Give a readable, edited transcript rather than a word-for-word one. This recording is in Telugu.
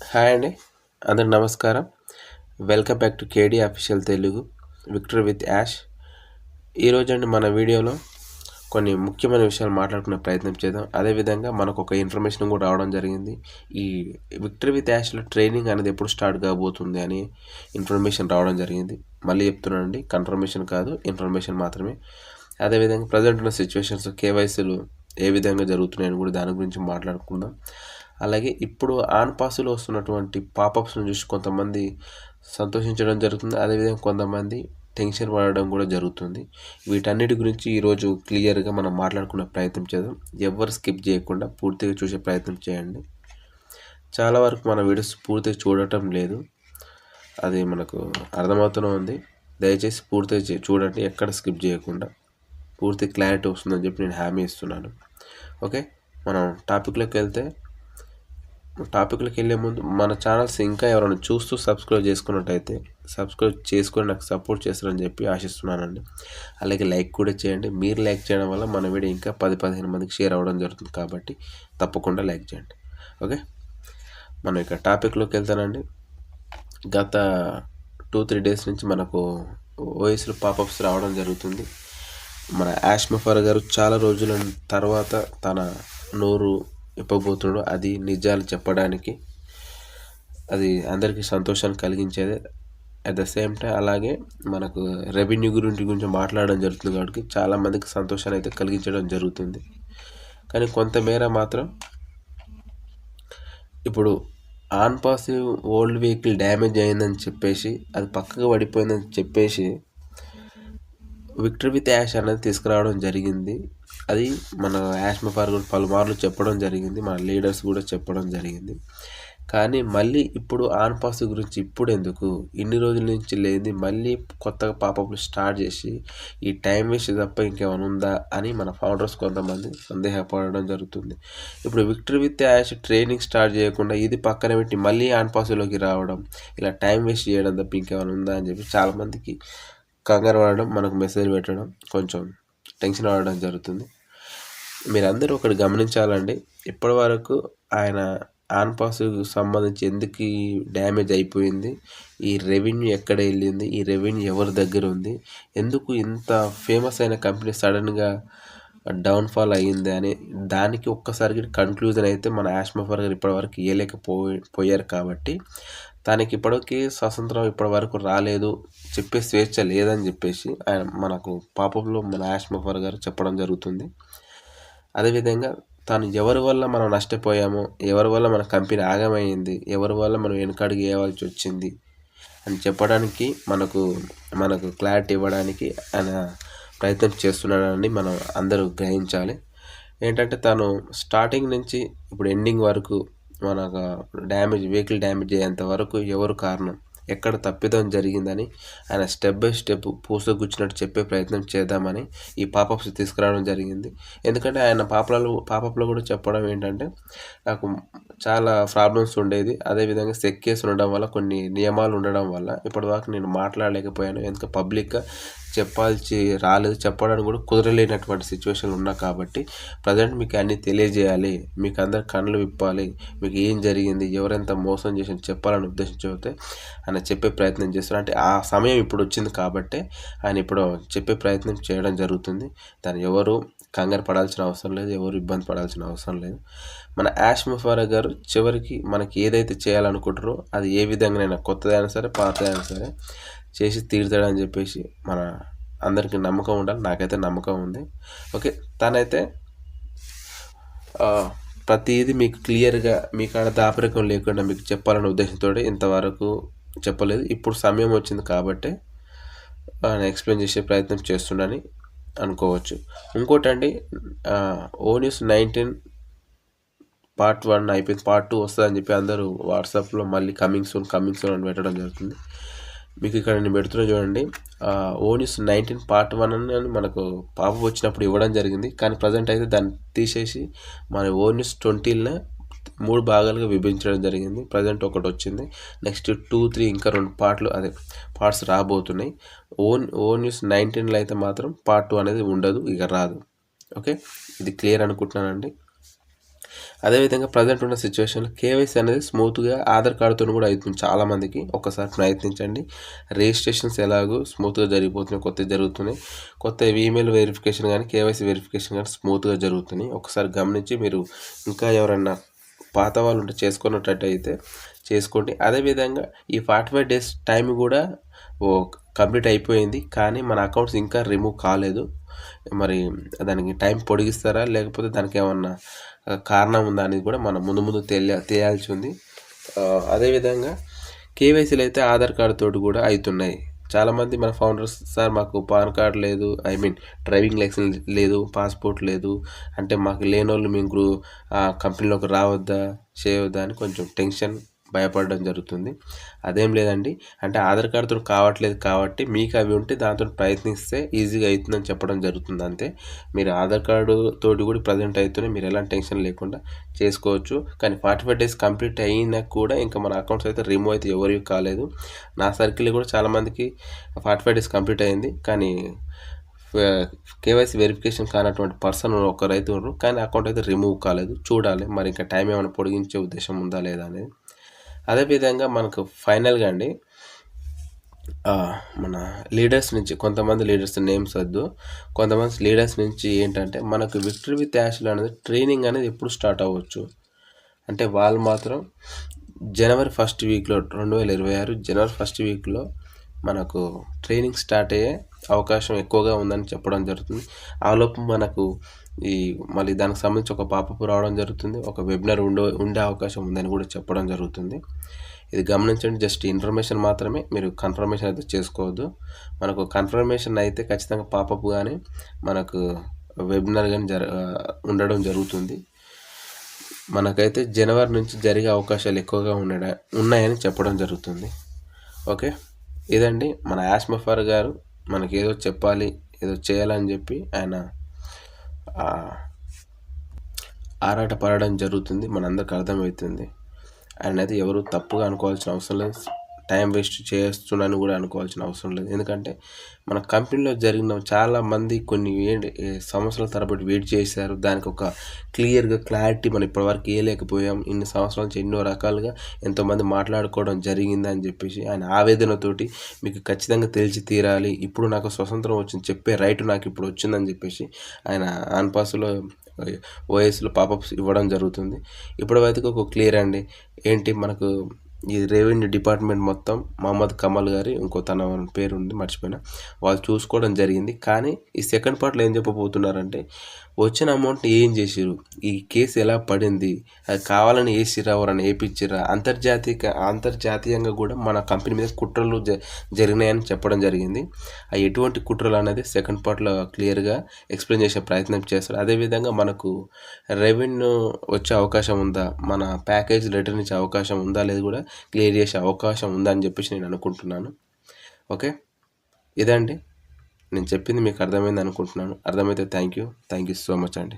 హాయ్ అండి, అందరికి నమస్కారం. Welcome back to KD official Telugu Victor with Yash. ఈరోజు అండి మన వీడియోలో కొన్ని ముఖ్యమైన విషయాలు మాట్లాడుకునే ప్రయత్నం చేద్దాం. అదేవిధంగా మనకు ఒక ఇన్ఫర్మేషన్ కూడా రావడం జరిగింది. ఈ విక్టర్ విత్ యాష్లో ట్రైనింగ్ అనేది ఎప్పుడు స్టార్ట్ కాబోతుంది అని ఇన్ఫర్మేషన్ రావడం జరిగింది. మళ్ళీ చెప్తున్నానండి, కన్ఫర్మేషన్ కాదు, ఇన్ఫర్మేషన్ మాత్రమే. అదేవిధంగా ప్రజెంట్ ఉన్న సిచ్యువేషన్స్ కేవైసీలు ఏ విధంగా జరుగుతున్నాయని కూడా దాని గురించి మాట్లాడుకుందాం. అలాగే ఇప్పుడు ఆన్ పాస్లో వస్తున్నటువంటి పాపప్స్ను చూసి కొంతమంది సంతోషించడం జరుగుతుంది. అదేవిధంగా కొంతమంది టెన్షన్ పడడం కూడా జరుగుతుంది. వీటన్నిటి గురించి ఈరోజు క్లియర్గా మనం మాట్లాడుకునే ప్రయత్నం చేద్దాం. ఎవరు స్కిప్ చేయకుండా పూర్తిగా చూసే ప్రయత్నం చేయండి. చాలా వరకు మన వీడియోస్ పూర్తిగా చూడటం లేదు, అది మనకు అర్థమవుతూనే ఉంది. దయచేసి పూర్తిగా చూడండి, ఎక్కడ స్కిప్ చేయకుండా. పూర్తి క్లారిటీ వస్తుందని చెప్పి నేను హామీ ఇస్తున్నాను. ఓకే, మనం టాపిక్లోకి వెళ్ళే ముందు మన ఛానల్స్ ఇంకా ఎవరైనా చూస్తూ సబ్స్క్రైబ్ చేసుకున్నట్టయితే సబ్స్క్రైబ్ చేసుకొని నాకు సపోర్ట్ చేస్తారని చెప్పి ఆశిస్తున్నానండి. అలాగే లైక్ కూడా చేయండి. మీరు లైక్ చేయడం వల్ల మన వీడియో ఇంకా 10-15 మందికి షేర్ అవ్వడం జరుగుతుంది, కాబట్టి తప్పకుండా లైక్ చేయండి. ఓకే, మనం ఇక టాపిక్లోకి వెళ్తానండి. గత 2-3 డేస్ నుంచి మనకు ఓఎస్లో పాపప్స్ రావడం జరుగుతుంది. మన యాష్ మఫర్ గారు చాలా రోజుల తర్వాత తన నోరు ఇప్పబోతున్నాడు. అది నిజాలు చెప్పడానికి, అది అందరికీ సంతోషాన్ని కలిగించేదే. అట్ ద సేమ్ టైం అలాగే మనకు రెవెన్యూ గురించి మాట్లాడడం జరుగుతుంది, కాబట్టి చాలామందికి సంతోషాన్ని అయితే కలిగించడం జరుగుతుంది. కానీ కొంతమేర మాత్రం ఇప్పుడు on pass old vehicle damage అయిందని చెప్పేసి, అది పక్కగా పడిపోయిందని చెప్పేసి విక్టర్ విత్ యాష్ అనేది తీసుకురావడం జరిగింది. అది మన యాష్ మఫర్ కూడా పలుమార్లు చెప్పడం జరిగింది, మన లీడర్స్ కూడా చెప్పడం జరిగింది. కానీ మళ్ళీ ఇప్పుడు ఆన్ పాస్ గురించి ఇప్పుడు ఎందుకు, ఇన్ని రోజుల నుంచి లేని మళ్ళీ కొత్తగా పాపప్లు స్టార్ట్ చేసి ఈ టైం వేస్ట్ తప్ప ఇంకేమైనా ఉందా అని మన ఫౌండర్స్ కొంతమంది సందేహపడడం జరుగుతుంది. ఇప్పుడు Victor with Yash training start చేయకుండా ఇది పక్కన పెట్టి మళ్ళీ ఆన్ పాస్లోకి రావడం, ఇలా టైం వేస్ట్ చేయడం తప్ప ఇంకేమైనా ఉందా అని చెప్పి చాలామందికి కంగారు పడడం, మనకు మెసేజ్ పెట్టడం, కొంచెం టెన్షన్ పడడం జరుగుతుంది. మీరందరూ ఒకటి గమనించాలండి, ఇప్పటి వరకు ఆయన ఆన్ పాస్కు సంబంధించి ఎందుకు డ్యామేజ్ అయిపోయింది, ఈ రెవెన్యూ ఎక్కడ వెళ్ళింది, ఈ రెవెన్యూ ఎవరి దగ్గర ఉంది, ఎందుకు ఇంత ఫేమస్ అయిన కంపెనీ సడన్గా డౌన్ఫాల్ అయ్యింది అని దానికి ఒక్కసారికి కన్క్లూజన్ అయితే మన యాష్ మఫర్ గారు ఇప్పటివరకు ఇవ్వలేకపోయారు. కాబట్టి దానికి ఇప్పటికీ స్వతంత్రం ఇప్పటివరకు రాలేదు, చెప్పే స్వేచ్ఛ లేదని చెప్పేసి ఆయన మనకు పాపంలో మన యాష్ మఫర్ గారు చెప్పడం జరుగుతుంది. అదేవిధంగా తాను ఎవరి వల్ల మనం నష్టపోయామో, ఎవరి వల్ల మన కంపెనీ ఆగమైంది, ఎవరి వల్ల మనం వెనకడుగు వేయవలసి వచ్చింది అని చెప్పడానికి, మనకు క్లారిటీ ఇవ్వడానికి ఆయన ప్రయత్నం చేస్తున్నాడని మనం అందరూ గ్రహించాలి. ఏంటంటే తను స్టార్టింగ్ నుంచి ఇప్పుడు ఎండింగ్ వరకు మనకు వెహికల్ డ్యామేజ్ అయ్యేంత వరకు ఎవరు కారణం, ఎక్కడ తప్పిదం జరిగిందని ఆయన స్టెప్ బై స్టెప్ పూసగుచ్చినట్టు చెప్పే ప్రయత్నం చేద్దామని ఈ పాపప్స్ తీసుకురావడం జరిగింది. ఎందుకంటే ఆయన పాపప్లో కూడా చెప్పడం ఏంటంటే, నాకు చాలా ప్రాబ్లమ్స్ ఉండేది, అదేవిధంగా సెక్ కేసు ఉండడం వల్ల, కొన్ని నియమాలు ఉండడం వల్ల ఇప్పటిదాకా నేను మాట్లాడలేకపోయాను, ఎందుకు పబ్లిక్గా చెప్పాల్సి రాలేదు, చెప్పడానికి కూడా కుదరలేనటువంటి సిచ్యువేషన్లు ఉన్నా, కాబట్టి ప్రజెంట్ మీకు అన్నీ తెలియజేయాలి, మీకు అందరు కళ్ళు విప్పాలి, మీకు ఏం జరిగింది, ఎవరెంత మోసం చేసి చెప్పాలని ఉద్దేశించితే ఆయన చెప్పే ప్రయత్నం చేస్తారు. అంటే ఆ సమయం ఇప్పుడు వచ్చింది కాబట్టి ఆయన ఇప్పుడు చెప్పే ప్రయత్నం చేయడం జరుగుతుంది. దాన్ని ఎవరు కంగారు పడాల్సిన అవసరం లేదు, ఎవరు ఇబ్బంది పడాల్సిన అవసరం లేదు. మన యాష్ మఫర్ గారు చివరికి మనకి ఏదైతే చేయాలనుకుంటారో అది ఏ విధంగానైనా, కొత్తదైనా సరే పాతదైనా సరే చేసి తీరుతాడని చెప్పేసి మన అందరికీ నమ్మకం ఉండాలి, నాకైతే నమ్మకం ఉంది. ఓకే, తనైతే ప్రతిదీ మీకు క్లియర్గా, మీ కాడ దాపరికం లేకుండా మీకు చెప్పాలనే ఉద్దేశంతో ఇంతవరకు చెప్పలేదు. ఇప్పుడు సమయం వచ్చింది కాబట్టి ఆయన ఎక్స్ప్లెయిన్ చేసే ప్రయత్నం చేస్తుండని అనుకోవచ్చు. ఇంకోటండి, ఓన్యూస్ 19 పార్ట్ 1 అయిపోయింది, పార్ట్ 2 వస్తుందని చెప్పి అందరూ వాట్సాప్లో మళ్ళీ కమింగ్ సూన్ అని పెట్టడం జరుగుతుంది. మీకు ఇక్కడ నేను పెడుతున్నా చూడండి, ఓన్యూస్ 19 పార్ట్ 1 అని మనకు పాప వచ్చినప్పుడు ఇవ్వడం జరిగింది. కానీ ప్రజెంట్ అయితే దాన్ని తీసేసి మన ఓన్యూస్ 20లో 3 భాగాలుగా విభజించడం జరిగింది. ప్రజెంట్ ఒకటి వచ్చింది, నెక్స్ట్ 2-3 ఇంకా 2 పార్ట్స్ రాబోతున్నాయి. ఓన్యూస్ 19లో అయితే మాత్రం పార్ట్ 2 అనేది ఉండదు, ఇక రాదు. ఓకే, ఇది క్లియర్ అనుకుంటున్నానండి. అదేవిధంగా ప్రజెంట్ ఉన్న సిచ్యువేషన్లో కేవైసీ అనేది స్మూత్గా ఆధార్ కార్డుతో కూడా అవుతుంది చాలామందికి. ఒకసారి ప్రయత్నించండి. రిజిస్ట్రేషన్స్ ఎలాగో స్మూత్గా జరిగిపోతున్నాయి, కొత్తవి జరుగుతున్నాయి. కొత్త ఈమెయిల్ వెరిఫికేషన్ కానీ కేవైసీ వెరిఫికేషన్ కానీ స్మూత్గా జరుగుతున్నాయి. ఒకసారి గమనించి మీరు ఇంకా ఎవరైనా పాత వాళ్ళు ఉంటే చేసుకున్నట్టు అయితే చేసుకోండి. అదేవిధంగా ఈ 45 డేస్ టైం కూడా కంప్లీట్ అయిపోయింది, కానీ మన అకౌంట్స్ ఇంకా రిమూవ్ కాలేదు. మరి దానికి టైం పొడిగిస్తారా లేకపోతే దానికి ఏమన్నా కారణం ఉందా అనేది కూడా మనం ముందు తెలియాల్సి ఉంది. అదేవిధంగా కేవైసీలు అయితే ఆధార్ కార్డు తోటి కూడా అవుతున్నాయి. చాలామంది మన ఫౌండర్స్, సార్ మాకు పాన్ కార్డ్ లేదు, డ్రైవింగ్ లైసెన్స్ లేదు, పాస్పోర్ట్ లేదు అంటే మాకు లేని వాళ్ళు మేము కంపెనీలోకి రావద్దా చేయవద్దా అని కొంచెం టెన్షన్ భయపడడం జరుగుతుంది. అదేం లేదండి, అంటే ఆధార్ కార్డుతో కావట్లేదు కాబట్టి మీకు అవి ఉంటే దాంతో ప్రయత్నిస్తే ఈజీగా అవుతుందని చెప్పడం జరుగుతుంది అంతే. మీరు ఆధార్ కార్డు తోటి కూడా ప్రజెంట్ అవుతూనే మీరు ఎలాంటి టెన్షన్ లేకుండా చేసుకోవచ్చు. కానీ 45 డేస్ కంప్లీట్ అయినా కూడా ఇంకా మన అకౌంట్స్ అయితే రిమూవ్ అయితే ఎవరివి కాలేదు. నా సర్కిల్ కూడా చాలామందికి 45 డేస్ కంప్లీట్ అయింది, కానీ కేవైసీ వెరిఫికేషన్ కానటువంటి పర్సన్ ఒకరైతే ఉన్నారు, కానీ అకౌంట్ అయితే రిమూవ్ కాలేదు. చూడాలి మరి ఇంకా టైం ఏమైనా పొడిగించే ఉద్దేశం ఉందా లేదా అనేది. అదేవిధంగా మనకు ఫైనల్గా అండి మన లీడర్స్ నుంచి కొంతమంది లీడర్స్ నేమ్స్ వద్దు, కొంతమంది లీడర్స్ నుంచి ఏంటంటే మనకు విక్టరీ విత్ యాష్లో అనేది ట్రైనింగ్ అనేది ఎప్పుడు స్టార్ట్ అవ్వచ్చు అంటే వాళ్ళు మాత్రం జనవరి 1st వీక్లో 2026 జనవరి 1st వీక్లో మనకు ట్రైనింగ్ స్టార్ట్ అయ్యే అవకాశం ఎక్కువగా ఉందని చెప్పడం జరుగుతుంది. ఆలోపు మనకు మళ్ళీ దానికి సంబంధించి ఒక పాపప్ రావడం జరుగుతుంది, ఒక వెబినార్ ఉండే అవకాశం ఉందని కూడా చెప్పడం జరుగుతుంది. ఇది గమనించండి, జస్ట్ ఇన్ఫర్మేషన్ మాత్రమే, మీరు కన్ఫర్మేషన్ అయితే చేసుకోవద్దు. మనకు కన్ఫర్మేషన్ అయితే ఖచ్చితంగా పాపప్ కానీ మనకు వెబినార్ కానీ ఉండడం జరుగుతుంది. మనకైతే జనవరి నుంచి జరిగే అవకాశాలు ఎక్కువగా ఉన్నాయని చెప్పడం జరుగుతుంది. ఓకే, ఇదండి మన యాష్ ముఫర్ గారు మనకి ఏదో చెప్పాలి, ఏదో చేయాలని చెప్పి ఆయన ఆరాట పడడం జరుగుతుంది. మనందరికి అర్థమవుతుంది. ఆయన అయితే ఎవరు తప్పుగా అనుకోవాల్సిన అవసరం లేదు, టైం వేస్ట్ చేస్తున్నాను కూడా అనుకోవాల్సిన అవసరం లేదు. ఎందుకంటే మన కంపెనీలో జరిగిన చాలామంది కొన్ని సంవత్సరాల తరబడి వెయిట్ చేశారు, దానికి ఒక క్లియర్గా క్లారిటీ మనం ఇప్పటివరకు వేయలేకపోయాం, ఇన్ని సంవత్సరాల నుంచి ఎన్నో రకాలుగా ఎంతోమంది మాట్లాడుకోవడం జరిగింది అని చెప్పేసి ఆయన ఆవేదనతోటి మీకు ఖచ్చితంగా తెలిసి తీరాలి, ఇప్పుడు నాకు స్వతంత్రం వచ్చింది చెప్పే రైట్ నాకు ఇప్పుడు వచ్చిందని చెప్పేసి ఆయన ఆన్పాస్లో ఓఎస్లో పాపప్స్ ఇవ్వడం జరుగుతుంది. ఇప్పటివరకు ఒక క్లియర్ అండి ఏంటి మనకు ఈ రెవెన్యూ డిపార్ట్మెంట్ మొత్తం మహమ్మద్ కమల్ గారి ఇంకో తన పేరు ఉంది మర్చిపోయినా, వాళ్ళు చూసుకోవడం జరిగింది. కానీ ఈ సెకండ్ పార్ట్లో ఏం చెప్పబోతున్నారంటే వచ్చిన అమౌంట్ ఏం చేసిరు, ఈ కేసు ఎలా పడింది, అది కావాలని వేసిరా ఎవరని వేయించిరా, అంతర్జాతీయంగా కూడా మన కంపెనీ మీద కుట్రలు జరిగినాయని చెప్పడం జరిగింది. ఆ ఎటువంటి కుట్రలు అనేది సెకండ్ పార్ట్లో క్లియర్గా ఎక్స్ప్లెయిన్ చేసే ప్రయత్నం చేస్తారు. అదేవిధంగా మనకు రెవెన్యూ వచ్చే అవకాశం ఉందా, మన ప్యాకేజ్ రిటర్న్ ఇచ్చే అవకాశం ఉందా లేదు కూడా క్లియర్ చేసే అవకాశం ఉందా అని చెప్పేసి నేను అనుకుంటున్నాను. ఓకే, ఇదండి నేను చెప్పింది మీకు అర్థమైంది అనుకుంటున్నాను. అర్థమైతే థ్యాంక్ యూ సో మచ్ అండి.